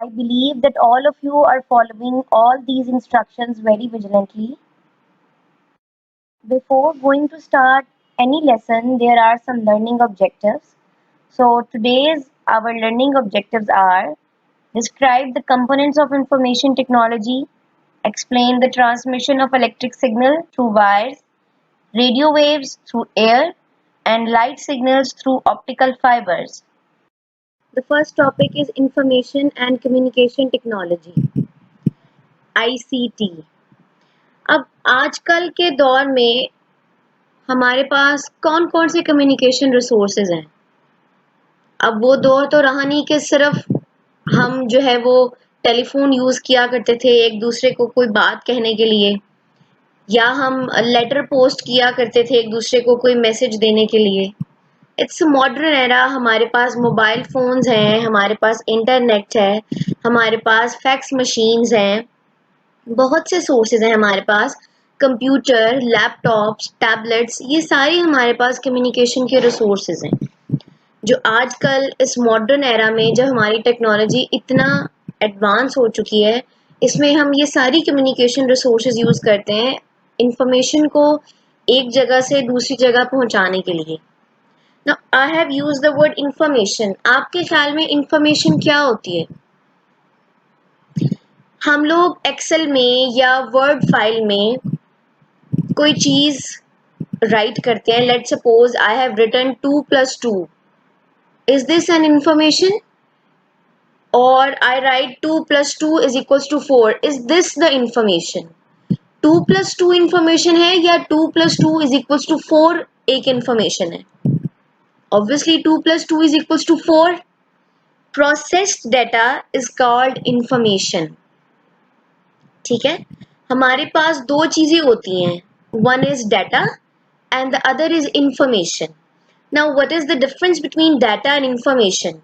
I believe that all of you are following all these instructions very vigilantly. Before going to start any lesson, there are some learning objectives. So today's our learning objectives are: describe the components of information technology, explain the transmission of electric signal through wires, radio waves through air, and light signals through optical fibers. The first topic is information and communication technology, ICT. अब आजकल के दौर में हमारे पास कौन कौन से communication resources हैं। अब वो दौर तो रहा नहीं कि सिर्फ हम जो है वो टेलीफोन यूज किया करते थे एक दूसरे को कोई बात कहने के लिए, या हम लेटर पोस्ट किया करते थे एक दूसरे को कोई मैसेज देने के लिए। इट्स मॉडर्न एरा, हमारे पास मोबाइल फोन्स हैं, हमारे पास इंटरनेट है, हमारे पास फैक्स मशीन्स हैं, बहुत से सोर्सेज हैं हमारे पास, कंप्यूटर, लैपटॉप्स, टैबलेट्स, ये सारे हमारे पास कम्युनिकेशन के रिसोर्सेज हैं जो आजकल इस मॉडर्न एरा में जब हमारी टेक्नोलॉजी इतना एडवांस हो चुकी है, इसमें हम ये सारी कम्युनिकेशन रिसोर्सेज यूज करते हैं इंफॉर्मेशन को एक जगह से दूसरी जगह पहुंचाने के लिए। Now, I have used the word information. आपके ख्याल में इंफॉर्मेशन क्या होती है? हम लोग एक्सेल में या वर्ड फाइल में कोई चीज राइट करते हैं। Let's suppose I have written 2 + 2. Is this an information? और I write 2 + 2 = 4. Is this the information? 2 + 2 information है या 2 + 2 = 4 एक इंफॉर्मेशन है? Obviously 2 + 2 = 4. Processed data is called information. ठीक है, हमारे पास दो चीजें होती हैं, one is data and the other is information. Now what is the difference between data and information?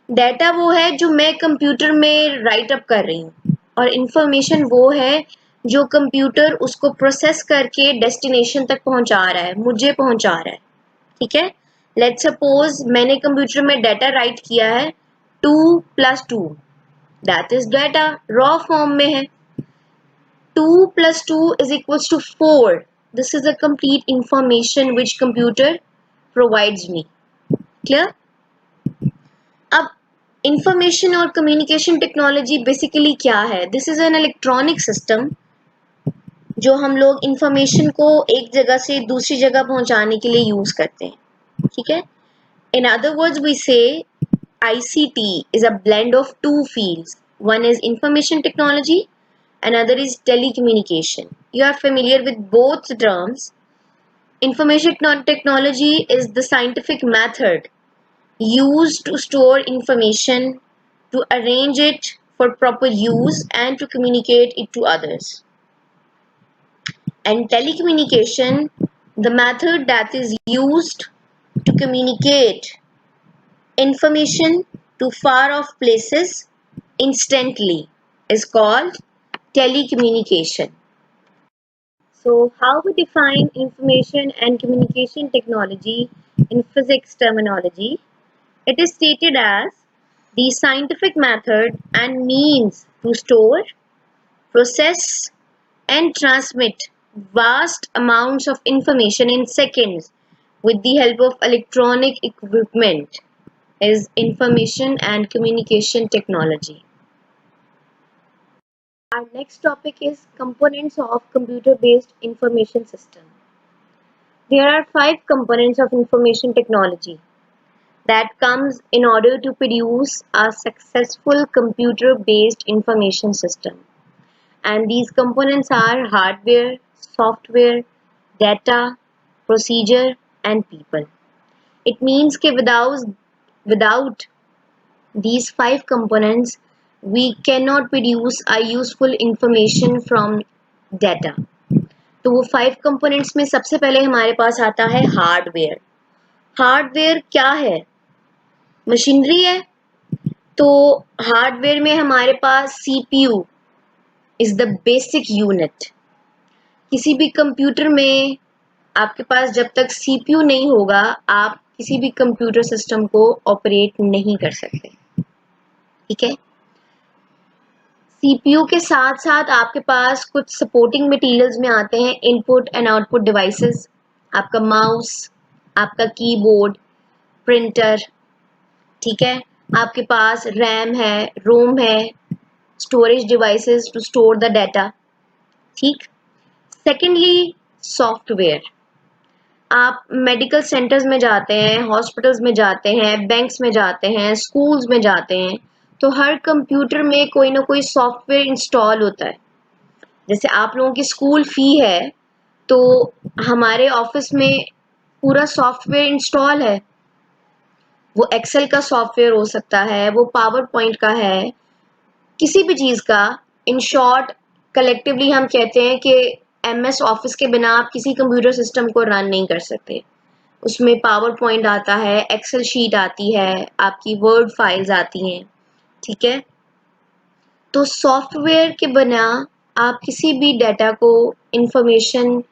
Data वो है जो मैं कंप्यूटर में राइट अप कर रही हूँ, और इंफॉर्मेशन वो है जो कंप्यूटर उसको प्रोसेस करके डेस्टिनेशन तक पहुंचा रहा है, मुझे पहुंचा रहा है। ठीक है, लेट्स सपोज मैंने कंप्यूटर में डाटा राइट किया है 2 + 2, that is data, raw form में है। 2 + 2 = 4. This is a complete information which computer provides me. Clear? अब इंफॉर्मेशन और कम्युनिकेशन टेक्नोलॉजी बेसिकली क्या है? This is an electronic system जो हम लोग इंफॉर्मेशन को एक जगह से दूसरी जगह पहुंचाने के लिए यूज करते हैं। ठीक है, in other words we say ICT is a blend of two fields. One is information technology, another is telecommunication. You are familiar with both terms. Information technology is the scientific method used to store information, to arrange it for proper use, and to communicate it to others. And telecommunication, the method that is used to communicate information to far off places instantly is called telecommunication. So how we define information and communication technology in physics terminology? It is stated as the scientific method and means to store, process, and transmit vast amounts of information in seconds with the help of electronic equipment is information and communication technology. Our next topic is components of computer-based information system. There are 5 components of information technology that comes in order to produce a successful computer-based information system. And these components are hardware, software, data, procedure, and people. It means that without these 5 components, we cannot produce a useful information from data. तो वो 5 components में सबसे पहले हमारे पास आता है hardware. Hardware क्या है? मशीनरी है। तो हार्डवेयर में हमारे पास CPU is the basic unit. किसी भी कंप्यूटर में आपके पास जब तक CPU नहीं होगा, आप किसी भी कंप्यूटर सिस्टम को ऑपरेट नहीं कर सकते। ठीक है, सीपीयू के साथ साथ आपके पास कुछ सपोर्टिंग मटेरियल्स में आते हैं इनपुट एंड आउटपुट डिवाइसेस, आपका माउस, आपका कीबोर्ड, प्रिंटर, ठीक है। आपके पास रैम है, रोम है, storage devices to store the data, ठीक। सेकेंडली सॉफ्टवेयर, आप मेडिकल सेंटर्स में जाते हैं, हॉस्पिटल्स में जाते हैं, बैंक्स में जाते हैं, स्कूल्स में जाते हैं, तो हर कंप्यूटर में कोई ना कोई सॉफ्टवेयर इंस्टॉल होता है। जैसे आप लोगों की स्कूल फी है, तो हमारे ऑफिस में पूरा सॉफ्टवेयर इंस्टॉल है। वो एक्सेल का सॉफ्टवेयर हो सकता है, वो पावर पॉइंट का है, किसी भी चीज़ का। इन शॉर्ट कलेक्टिवली हम कहते हैं कि एमएस ऑफिस के बिना आप किसी कंप्यूटर सिस्टम को रन नहीं कर सकते। उसमें पावर पॉइंट आता है, एक्सेल शीट आती है, आपकी वर्ड फाइल्स आती हैं, ठीक है। तो सॉफ्टवेयर के बिना आप किसी भी डाटा को इंफॉर्मेशन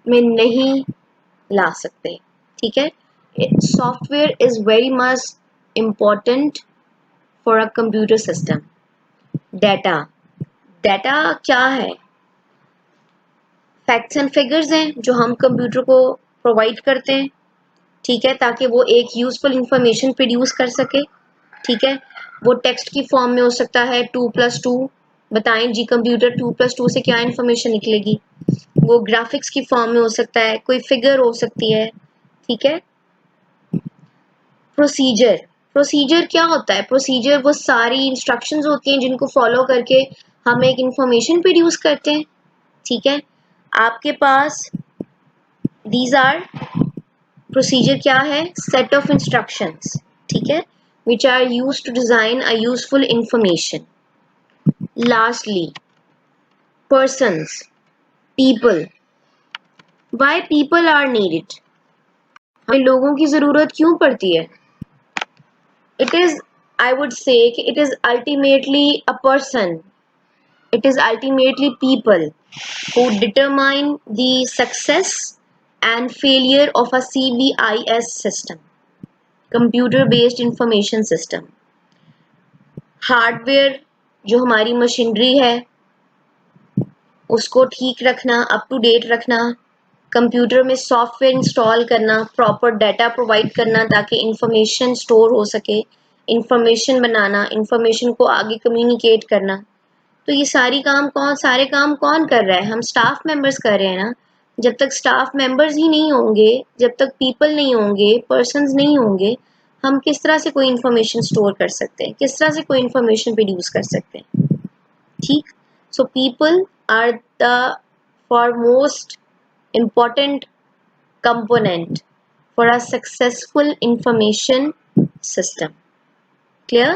में नहीं ला सकते, ठीक है। Software is very much important for a computer system. Data, data क्या है? फैक्ट्स एंड फिगर्स हैं जो हम कंप्यूटर को प्रोवाइड करते हैं, ठीक है, ताकि वो एक यूजफुल इंफॉर्मेशन प्रोड्यूस कर सके, ठीक है। वो टेक्स्ट की फॉर्म में हो सकता है 2+2, बताएं जी कंप्यूटर 2+2 से क्या इंफॉर्मेशन निकलेगी। वो ग्राफिक्स की फॉर्म में हो सकता है, कोई फिगर हो सकती है, ठीक है। प्रोसीजर, प्रोसीजर क्या होता है? प्रोसीजर वो सारी इंस्ट्रक्शंस होती हैं जिनको फॉलो करके हम एक इंफॉर्मेशन प्रोड्यूस करते हैं, ठीक है। आपके पास दीज आर प्रोसीजर क्या है? सेट ऑफ इंस्ट्रक्शंस, ठीक है, which are used to design a useful information. Lastly, persons, people. Why people are needed? हमें लोगों की जरूरत क्यों पड़ती है? It is, I would say, it is ultimately a person. It is ultimately people who determine the success and failure of a CBIS system, computer based information system. Hardware जो हमारी machinery है उसको ठीक रखना, अप टू डेट रखना, computer में software install करना, proper data provide करना ताकि इंफॉर्मेशन स्टोर हो सके, इंफॉर्मेशन बनाना, इंफॉर्मेशन को आगे कम्युनिकेट करना। तो ये सारे काम कौन कर रहा है? हम स्टाफ मेंबर्स कर रहे हैं ना। जब तक स्टाफ मेंबर्स ही नहीं होंगे, जब तक पीपल नहीं होंगे, पर्सन्स नहीं होंगे, हम किस तरह से कोई इंफॉर्मेशन स्टोर कर सकते हैं, किस तरह से कोई इंफॉर्मेशन प्रोड्यूस कर सकते हैं, ठीक। So people are the foremost important component for a successful information system. Clear?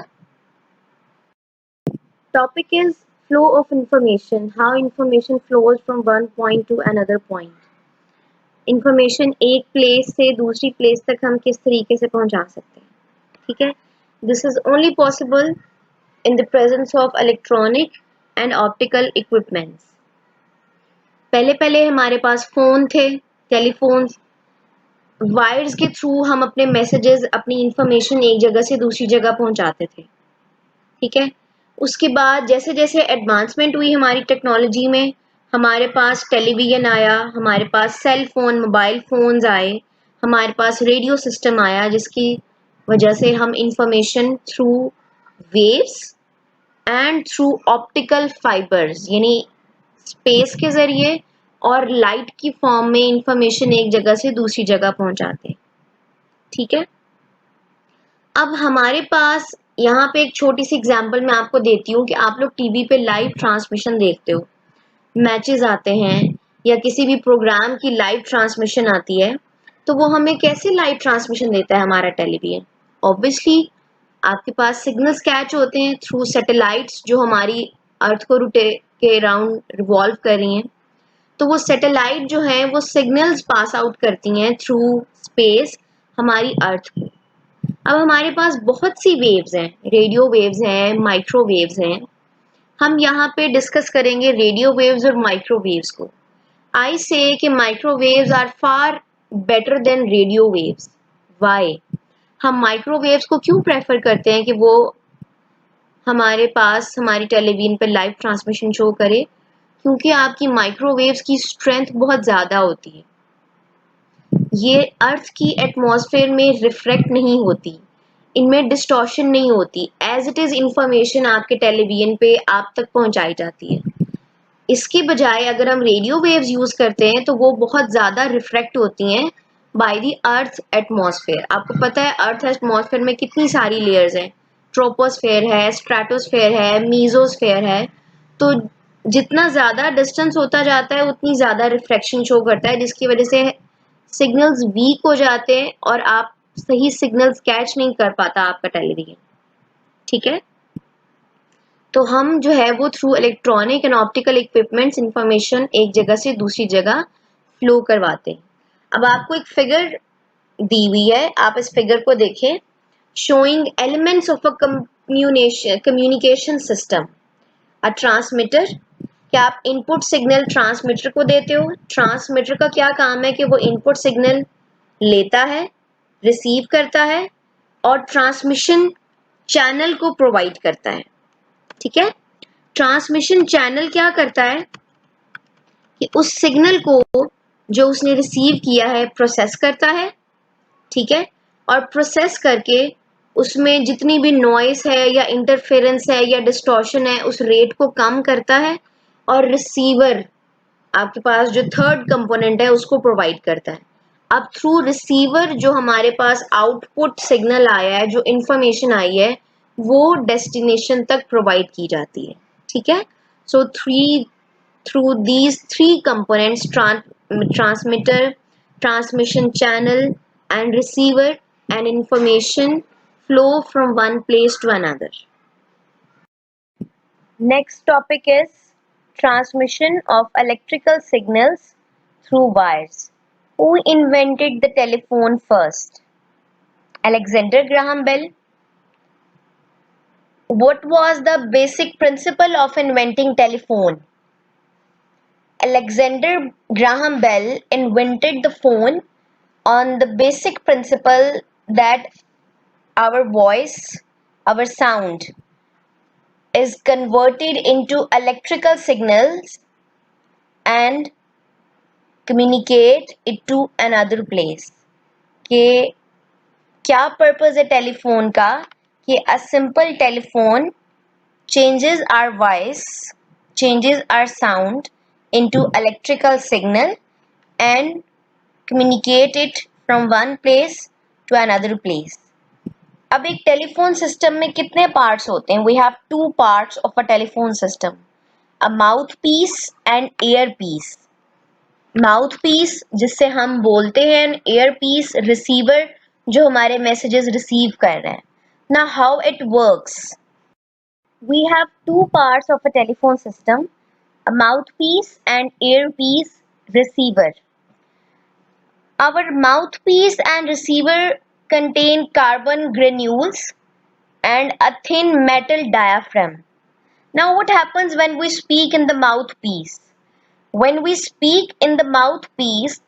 Topic is flow of information, how information flows from one point to another point. Information एक प्लेस से दूसरी place तक हम किस तरीके से पहुंचा सकते हैं, ठीक है। This is only possible in the presence of electronic and optical equipments. पहले पहले हमारे पास फोन थे, टेलीफोन्स, वायर्स के थ्रू हम अपने मैसेजेस, अपनी इंफॉर्मेशन एक जगह से दूसरी जगह पहुंचाते थे, ठीक है। उसके बाद जैसे जैसे एडवांसमेंट हुई हमारी टेक्नोलॉजी में, हमारे पास टेलीविज़न आया, हमारे पास सेल फोन, मोबाइल फोन्स आए, हमारे पास रेडियो सिस्टम आया, जिसकी वजह से हम information through waves and through optical fibres यानी स्पेस के जरिए और लाइट की फॉर्म में इंफॉर्मेशन एक जगह से दूसरी जगह पहुंचाते, ठीक है। अब हमारे पास यहाँ पे एक छोटी सी एग्जांपल मैं आपको देती हूँ कि आप लोग टीवी पे लाइव ट्रांसमिशन देखते हो, मैचेस आते हैं या किसी भी प्रोग्राम की लाइव ट्रांसमिशन आती है, तो वो हमें कैसे लाइव ट्रांसमिशन देता है हमारा टेलीविजन? ऑब्वियसली आपके पास सिग्नल्स कैच होते हैं थ्रू सैटेलाइट्स जो हमारी अर्थ को रोटेट के अराउंड रिवॉल्व कर रही हैं। तो वो सैटेलाइट जो है वो सिग्नल्स पास आउट करती हैं थ्रू स्पेस हमारी अर्थ को। अब हमारे पास बहुत सी वेव्स हैं, रेडियो वेव्स हैं, माइक्रोवेव्स हैं। हम यहाँ पे डिस्कस करेंगे रेडियो वेव्स और माइक्रोवेव्स को। आई से कि microwaves are far better than radio waves. Why? हम माइक्रोवेव्स को क्यों प्रेफर करते हैं कि वो हमारे पास हमारी टेलीविजन पर लाइव ट्रांसमिशन शो करे, क्योंकि आपकी माइक्रोवेव्स की स्ट्रेंथ बहुत ज़्यादा होती है। ये अर्थ की एटमॉस्फेयर में रिफ्लेक्ट नहीं होती, इनमें डिस्टॉर्शन नहीं होती, एज इट इज़ इंफॉर्मेशन आपके टेलीविजन पे आप तक पहुंचाई जाती है। इसके बजाय अगर हम रेडियो वेव्स यूज़ करते हैं तो वो बहुत ज़्यादा रिफ्लेक्ट होती हैं बाय द अर्थ एटमॉस्फेयर। आपको पता है अर्थ एटमॉस्फेयर में कितनी सारी लेयर्स हैं, ट्रोपोस्फेयर है, स्ट्रेटोस्फेयर है, मीजोस्फेयर है। तो जितना ज़्यादा डिस्टेंस होता जाता है उतनी ज़्यादा रिफ्लेक्शन शो करता है, जिसकी वजह से सिग्नल्स वीक हो जाते हैं और आप सही सिग्नल्स कैच नहीं कर पाता आपका टेलीविजन। ठीक है, तो हम जो है वो through electronic and optical equipments information एक जगह से दूसरी जगह फ्लो करवाते हैं। अब आपको एक फिगर दी हुई है, आप इस फिगर को देखें, showing elements of a communication system. A transmitter, क्या आप इनपुट सिग्नल ट्रांसमीटर को देते हो? ट्रांसमीटर का क्या काम है कि वो इनपुट सिग्नल लेता है, रिसीव करता है और ट्रांसमिशन चैनल को प्रोवाइड करता है। ठीक है, ट्रांसमिशन चैनल क्या करता है कि उस सिग्नल को जो उसने रिसीव किया है प्रोसेस करता है। ठीक है, और प्रोसेस करके उसमें जितनी भी नॉइस है या इंटरफेरेंस है या डिस्टॉर्शन है उस रेट को कम करता है और रिसीवर आपके पास जो थर्ड कंपोनेंट है उसको प्रोवाइड करता है। अब थ्रू रिसीवर जो हमारे पास आउटपुट सिग्नल आया है, जो इंफॉर्मेशन आई है, वो डेस्टिनेशन तक प्रोवाइड की जाती है। ठीक है, सो through these three components, transmitter, transmission channel and receiver, and information flow from one place to another. Next topic is transmission of electrical signals through wires. Who invented the telephone first? Alexander Graham Bell. What was the basic principle of inventing telephone? Alexander Graham Bell invented the phone on the basic principle that our voice, our sound, is converted into electrical signals and communicate it to another place. कि क्या purpose है telephone का कि a simple telephone changes our voice, changes our sound into electrical signal and communicate it from one place to another place. अब एक telephone system में कितने parts होते हैं? We have two parts of a telephone system, a mouthpiece and earpiece. Mouthpiece जिससे हम बोलते हैं, एयर पीस रिसीवर जो हमारे मैसेजेस रिसीव कर रहे हैं। Now how it works, we have two parts of a telephone system, a mouthpiece and earpiece receiver. Our mouthpiece and receiver contain carbon granules and a thin metal diaphragm. Now what happens when we speak in the mouthpiece? When we speak in the mouthpiece,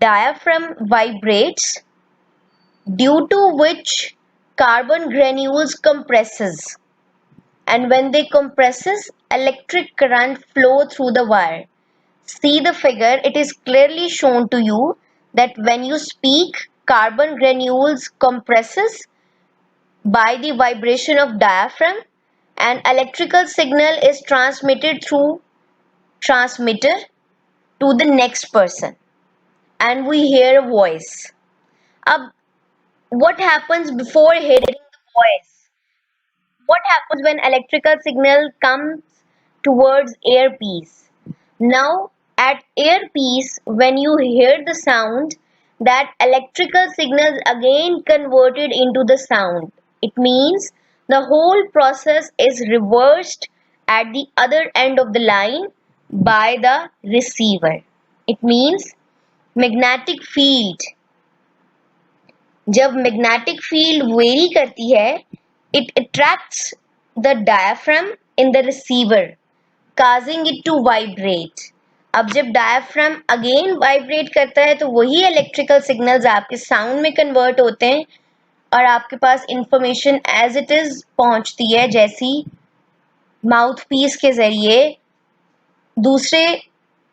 diaphragm vibrates, due to which carbon granules compresses. And when they compresses, electric current flow through the wire. See the figure, it is clearly shown to you that when you speak, carbon granules compresses by the vibration of diaphragm and electrical signal is transmitted through transmitter to the next person and we hear a voice. Ab, what happens before hearing the voice? What happens when electrical signal comes towards earpiece? Now at earpiece, when you hear the sound, that electrical signal is again converted into the sound. It means the whole process is reversed at the other end of the line by the receiver. It means magnetic field. जब magnetic field vary करती है, it attracts the diaphragm in the receiver, causing it to vibrate. अब जब diaphragm again vibrate करता है तो वही electrical signals आपके साउंड में कन्वर्ट होते हैं और आपके पास इंफॉर्मेशन एज इट इज पहुंचती है, जैसी माउथ पीस के जरिए दूसरे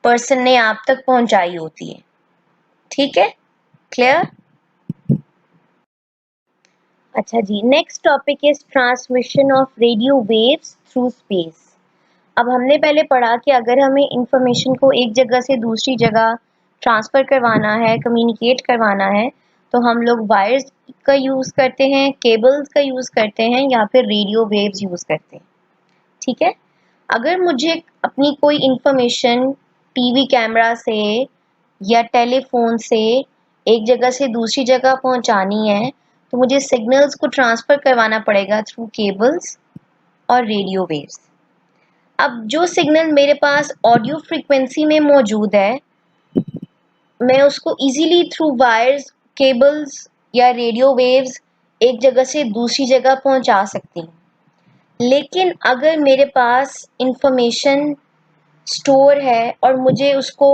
पर्सन ने आप तक पहुंचाई होती है। ठीक है, क्लियर? अच्छा जी, next topic is transmission of radio waves through space. अब हमने पहले पढ़ा कि अगर हमें इंफॉर्मेशन को एक जगह से दूसरी जगह ट्रांसफ़र करवाना है, कम्युनिकेट करवाना है, तो हम लोग वायर्स का यूज़ करते हैं, केबल्स का यूज़ करते हैं या फिर रेडियो वेव्स यूज़ करते हैं। ठीक है, अगर मुझे अपनी कोई इंफॉर्मेशन टीवी कैमरा से या टेलीफोन से एक जगह से दूसरी जगह पहुंचानी है, तो मुझे सिग्नल्स को ट्रांसफ़र करवाना पड़ेगा थ्रू केबल्स और रेडियो वेव्स। अब जो सिग्नल मेरे पास ऑडियो फ्रीक्वेंसी में मौजूद है, मैं उसको इजीली थ्रू वायर्स, केबल्स या रेडियो वेव्स एक जगह से दूसरी जगह पहुंचा सकती हूँ। लेकिन अगर मेरे पास इंफॉर्मेशन स्टोर है और मुझे उसको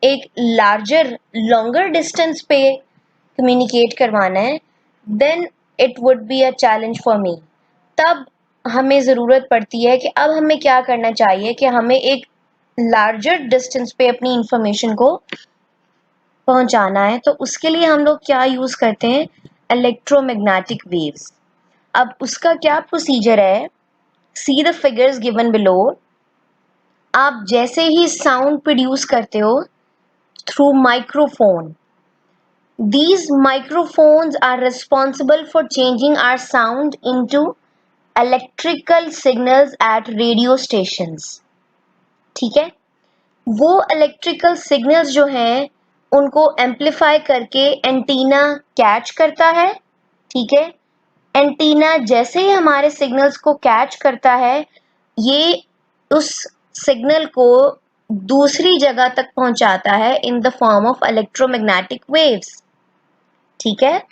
एक लार्जर लॉन्गर डिस्टेंस पे कम्युनिकेट करवाना है, then it would be a challenge for me. तब हमें ज़रूरत पड़ती है कि अब हमें क्या करना चाहिए कि हमें एक लार्जर डिस्टेंस पे अपनी इंफॉर्मेशन को पहुंचाना है। तो उसके लिए हम लोग क्या यूज़ करते हैं? Electromagnetic waves. अब उसका क्या प्रोसीजर है? See the figures given below. आप जैसे ही साउंड प्रोड्यूस करते हो through microphone, these microphones are responsible for changing our sound into electrical signals at radio stations। ठीक है, वो इलेक्ट्रिकल सिग्नल्स जो हैं उनको एम्पलीफाई करके एंटीना कैच करता है। ठीक है, एंटीना जैसे ही हमारे सिग्नल्स को कैच करता है, ये उस सिग्नल को दूसरी जगह तक पहुंचाता है इन the form of electromagnetic waves. ठीक है,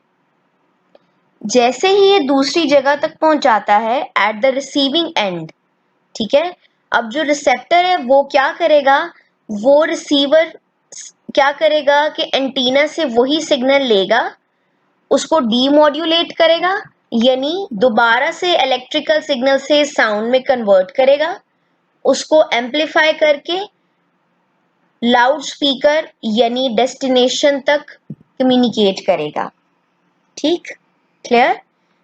जैसे ही ये दूसरी जगह तक पहुंचाता है एट द रिसीविंग एंड, ठीक है, अब जो रिसेप्टर है वो क्या करेगा? वो रिसीवर क्या करेगा कि एंटीना से वही सिग्नल लेगा, उसको डीमॉड्यूलेट करेगा, यानी दोबारा से इलेक्ट्रिकल सिग्नल से साउंड में कन्वर्ट करेगा, उसको एम्पलीफाई करके लाउड स्पीकर यानी डेस्टिनेशन तक कम्युनिकेट करेगा। ठीक, क्लियर?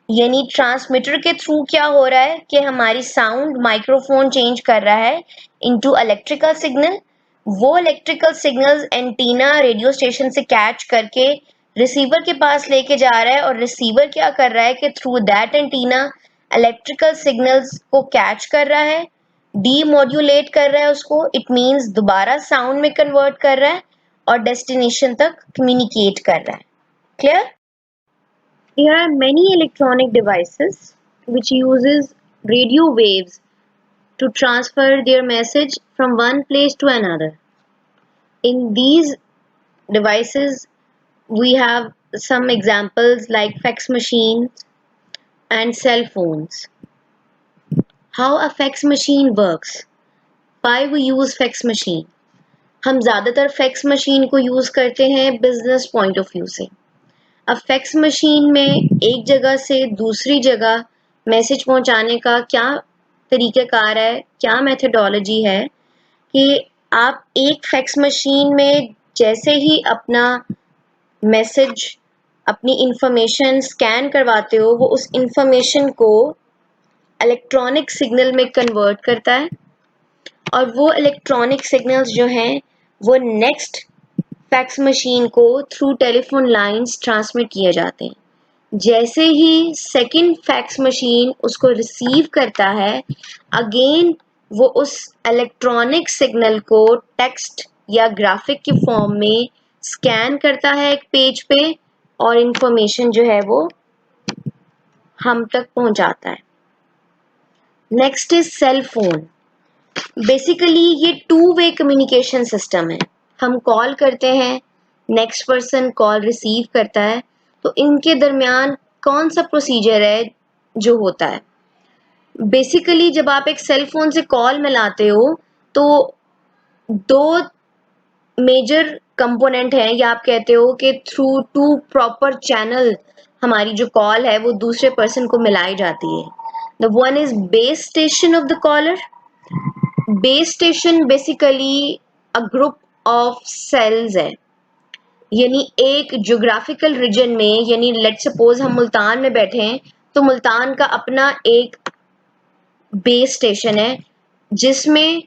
यानी ट्रांसमीटर के थ्रू क्या हो रहा है कि हमारी साउंड माइक्रोफोन चेंज कर रहा है इनटू इलेक्ट्रिकल सिग्नल। वो electrical signals antenna radio station से कैच करके रिसीवर के पास लेके जा रहा है, और रिसीवर क्या कर रहा है कि through that antenna electrical signals को कैच कर रहा है, डीमॉड्यूलेट कर रहा है उसको, इट मींस दोबारा साउंड में कन्वर्ट कर रहा है और डेस्टिनेशन तक कम्युनिकेट कर रहा है। Clear? There are many electronic devices which uses radio waves to transfer their message from one place to another. In these devices, we have some examples like fax machines and cell phones. How a fax machine works? Why we use fax machine? हम ज़्यादातर fax machine को use करते हैं business point of view से। अब fax machine में एक जगह से दूसरी जगह मैसेज पहुंचाने का क्या तरीक़ाकार है, क्या मेथडोलॉजी है कि आप एक फैक्स मशीन में जैसे ही अपना मैसेज, अपनी इंफॉर्मेशन स्कैन करवाते हो, वो उस इंफॉर्मेशन को इलेक्ट्रॉनिक सिग्नल में कन्वर्ट करता है, और वो इलेक्ट्रॉनिक सिग्नल्स जो हैं वो नेक्स्ट फैक्स मशीन को थ्रू टेलीफोन लाइंस ट्रांसमिट किए जाते हैं। जैसे ही सेकंड फैक्स मशीन उसको रिसीव करता है, अगेन वो उस इलेक्ट्रॉनिक सिग्नल को टेक्स्ट या ग्राफिक के फॉर्म में स्कैन करता है एक पेज पे, और इंफॉर्मेशन जो है वो हम तक पहुंचाता है। Next is cell phone. Basically ये टू वे कम्युनिकेशन सिस्टम है। हम कॉल करते हैं, नेक्स्ट पर्सन कॉल रिसीव करता है, तो इनके दरमियान कौन सा प्रोसीजर है जो होता है? बेसिकली जब आप एक सेल फोन से कॉल मिलाते हो तो दो मेजर कंपोनेंट हैं, या आप कहते हो कि थ्रू टू प्रॉपर चैनल हमारी जो कॉल है वो दूसरे पर्सन को मिलाई जाती है. The one is base station of the caller. Base station basically a group of cells है, यानी एक ज्योग्राफिकल रीजन में, यानी लेट सपोज हम मुल्तान में बैठे हैं तो मुल्तान का अपना एक बेस स्टेशन है जिसमें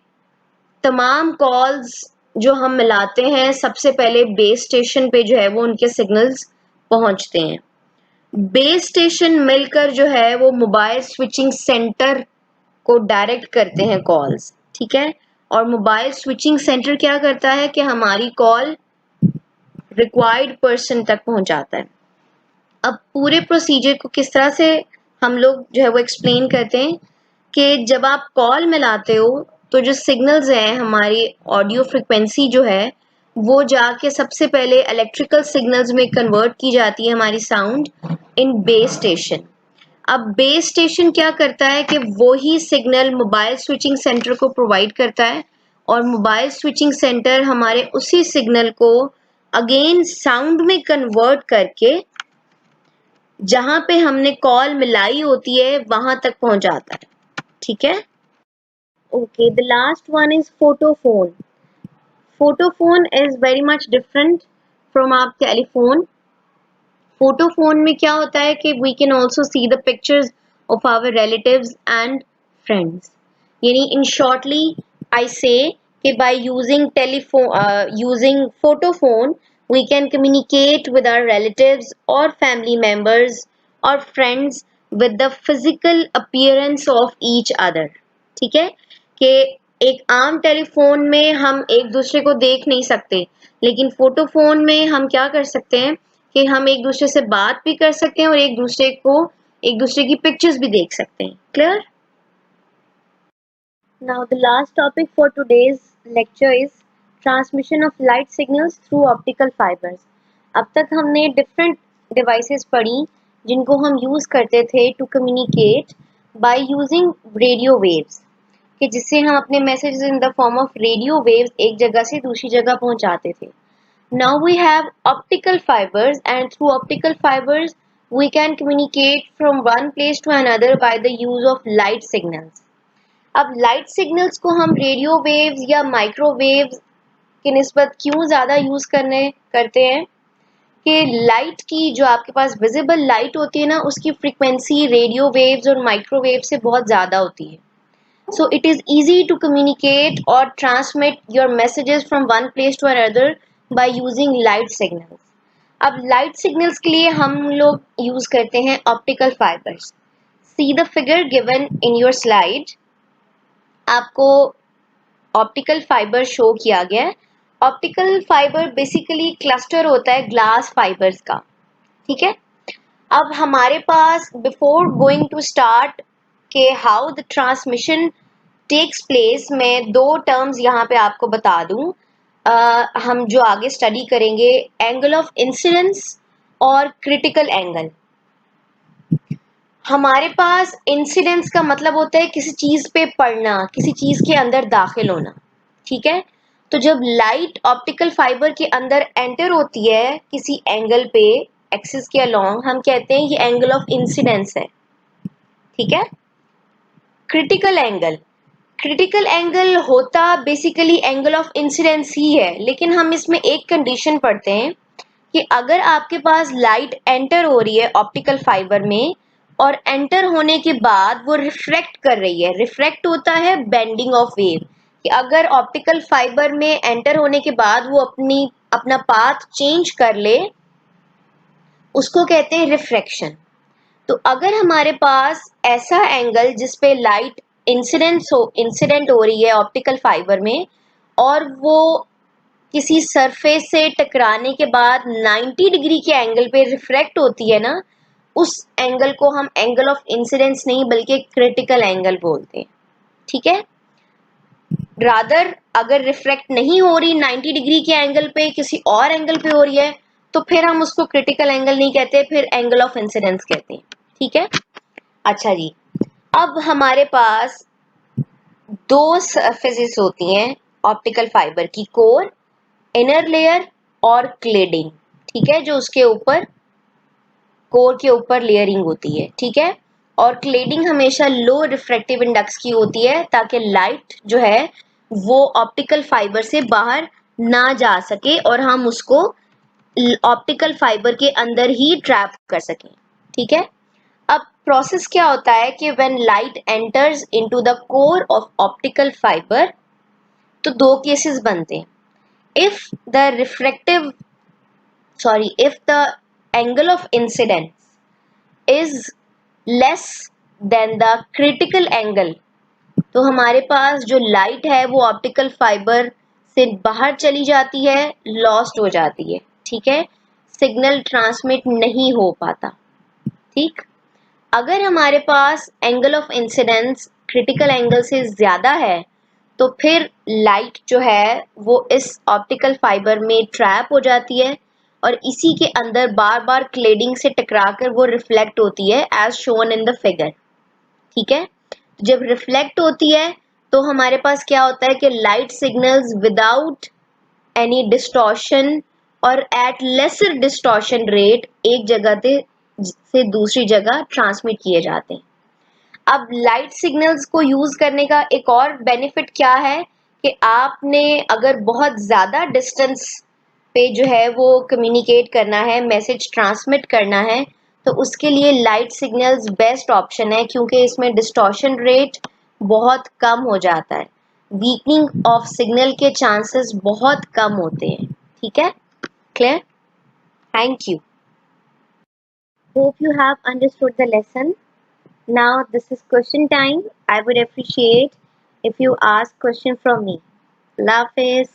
तमाम कॉल्स जो हम मिलाते हैं सबसे पहले बेस स्टेशन पे जो है वो उनके सिग्नल्स पहुंचते हैं. बेस स्टेशन मिलकर जो है वो मोबाइल स्विचिंग सेंटर को डायरेक्ट करते हैं कॉल्स. ठीक है, और मोबाइल स्विचिंग सेंटर क्या करता है कि हमारी कॉल रिक्वायर्ड पर्सन तक पहुंचाता है. अब पूरे प्रोसीजर को किस तरह से हम लोग जो है वो एक्सप्लेन करते हैं कि जब आप कॉल मिलाते हो तो जो सिग्नल्स हैं हमारी ऑडियो फ्रिक्वेंसी जो है वो जाके सबसे पहले इलेक्ट्रिकल सिग्नल्स में कन्वर्ट की जाती है हमारी साउंड इन बेस स्टेशन. अब बेस स्टेशन क्या करता है कि वो ही सिग्नल मोबाइल स्विचिंग सेंटर को प्रोवाइड करता है और मोबाइल स्विचिंग सेंटर हमारे उसी सिग्नल को अगेन साउंड में कन्वर्ट करके जहां पे हमने कॉल मिलाई होती है वहां तक पहुंच जाता है. ठीक है. Okay, the last one is photophone. Photophone is very much different from our telephone. Photophone में क्या होता है कि we can also see the pictures of our relatives and friends. यानी in shortly I say that by using telephone using photophone we can communicate with our relatives or family members or friends with the physical appearance of each other. ठीक है, कि एक आम telephone में हम एक दूसरे को देख नहीं सकते, लेकिन फोटोफोन में हम क्या कर सकते हैं कि हम एक दूसरे से बात भी कर सकते हैं और एक दूसरे की पिक्चर्स भी देख सकते हैं. Clear? Now the last topic for today's lecture is transmission of light signals through optical fibres. अब तक हमने डिफरेंट डिवाइसेस पढ़ी जिनको हम यूज़ करते थे to communicate by using radio waves, कि जिससे हम अपने messages in the form of radio waves एक जगह से दूसरी जगह पहुंचाते थे. Now we have optical fibres and through optical fibres we can communicate from one place to another by the use of light signals. अब लाइट सिग्नल्स को हम रेडियो वेव्स या माइक्रोवेव्स की निस्बत क्यों ज़्यादा यूज़ करते हैं कि लाइट की जो आपके पास विजिबल लाइट होती है ना उसकी फ्रीक्वेंसी रेडियो वेव्स और माइक्रोवेव से बहुत ज़्यादा होती है. So it is easy to communicate और transmit your messages from one place to another by using light signals. अब लाइट सिग्नल्स के लिए हम लोग यूज़ करते हैं optical fibres. See the figure given in your slide. आपको ऑप्टिकल फाइबर शो किया गया है. ऑप्टिकल फाइबर बेसिकली क्लस्टर होता है ग्लास फाइबर्स का. ठीक है. अब हमारे पास बिफोर गोइंग टू स्टार्ट के how the transmission takes place, मैं दो टर्म्स यहाँ पे आपको बता दूं. हम जो आगे स्टडी करेंगे एंगल ऑफ इंसिडेंस और क्रिटिकल एंगल. हमारे पास इंसिडेंस का मतलब होता है किसी चीज पे पड़ना, किसी चीज के अंदर दाखिल होना. ठीक है. तो जब लाइट ऑप्टिकल फाइबर के अंदर एंटर होती है किसी एंगल पे एक्सिस के अलोंग, हम कहते हैं ये एंगल ऑफ इंसिडेंस है. ठीक है. क्रिटिकल एंगल होता बेसिकली एंगल ऑफ इंसिडेंस ही है, लेकिन हम इसमें एक कंडीशन पढ़ते हैं कि अगर आपके पास लाइट एंटर हो रही है ऑप्टिकल फाइबर में और एंटर होने के बाद वो रिफ्रैक्ट कर रही है. रिफ्रैक्ट होता है बेंडिंग ऑफ वेव, कि अगर ऑप्टिकल फाइबर में एंटर होने के बाद वो अपना पाथ चेंज कर ले, उसको कहते हैं रिफ्रैक्शन. तो अगर हमारे पास ऐसा एंगल जिस पे लाइट इंसिडेंट हो रही है ऑप्टिकल फाइबर में और वो किसी सरफेस से टकराने के बाद 90 डिग्री के एंगल पे रिफ्रैक्ट होती है ना, उस एंगल को हम एंगल ऑफ इंसिडेंस नहीं बल्कि क्रिटिकल एंगल बोलते हैं. ठीक है. रादर अगर रिफ्रैक्ट नहीं हो रही 90 डिग्री के एंगल पे, किसी और एंगल पे हो रही है, तो फिर हम उसको क्रिटिकल एंगल नहीं कहते, फिर एंगल ऑफ इंसिडेंस कहते हैं. ठीक है. अच्छा जी, अब हमारे पास दो सरफेसेस होती हैं ऑप्टिकल फाइबर की, कोर, इनर लेयर और क्लेडिंग. ठीक है, जो उसके ऊपर कोर के ऊपर लेयरिंग होती है, ठीक है। और क्लेडिंग हमेशा लो रिफ्रैक्टिव इंडेक्स की होती है ताकि लाइट जो है वो ऑप्टिकल फाइबर से बाहर ना जा सके और हम उसको ऑप्टिकल फाइबर के अंदर ही ट्रैप कर सकें, ठीक है। अब प्रोसेस क्या होता है कि when light enters into the core of optical fibre, तो दो केसेस बनते हैं। If the refractive if the angle of incidence is less than the critical angle, तो हमारे पास जो लाइट है वो ऑप्टिकल फाइबर से बाहर चली जाती है, लॉस्ट हो जाती है, ठीक है, सिग्नल ट्रांसमिट नहीं हो पाता, ठीक। अगर हमारे पास angle of incidence critical angle से ज्यादा है तो फिर लाइट जो है वो इस ऑप्टिकल फाइबर में ट्रैप हो जाती है और इसी के अंदर बार बार क्लेडिंग से टकराकर वो रिफ्लेक्ट होती है as shown in the figure, ठीक है। जब रिफ्लेक्ट होती है तो हमारे पास क्या होता है कि light signals without any distortion और एट लेसर डिस्टॉर्शन रेट एक जगह से दूसरी जगह ट्रांसमिट किए जाते हैं। अब लाइट सिग्नल्स को यूज करने का एक और बेनिफिट क्या है कि आपने अगर बहुत ज्यादा डिस्टेंस पे जो है वो कम्युनिकेट करना है, मैसेज ट्रांसमिट करना है, तो उसके लिए लाइट सिग्नल्स बेस्ट ऑप्शन है क्योंकि इसमें डिस्टॉर्शन रेट बहुत कम हो जाता है, वीकनिंग ऑफ सिग्नल के चांसेस बहुत कम होते हैं, ठीक है। Clear? Thank you. Hope you have understood the lesson. Now this is question time. I would appreciate if you ask question from me. Allah Hafiz.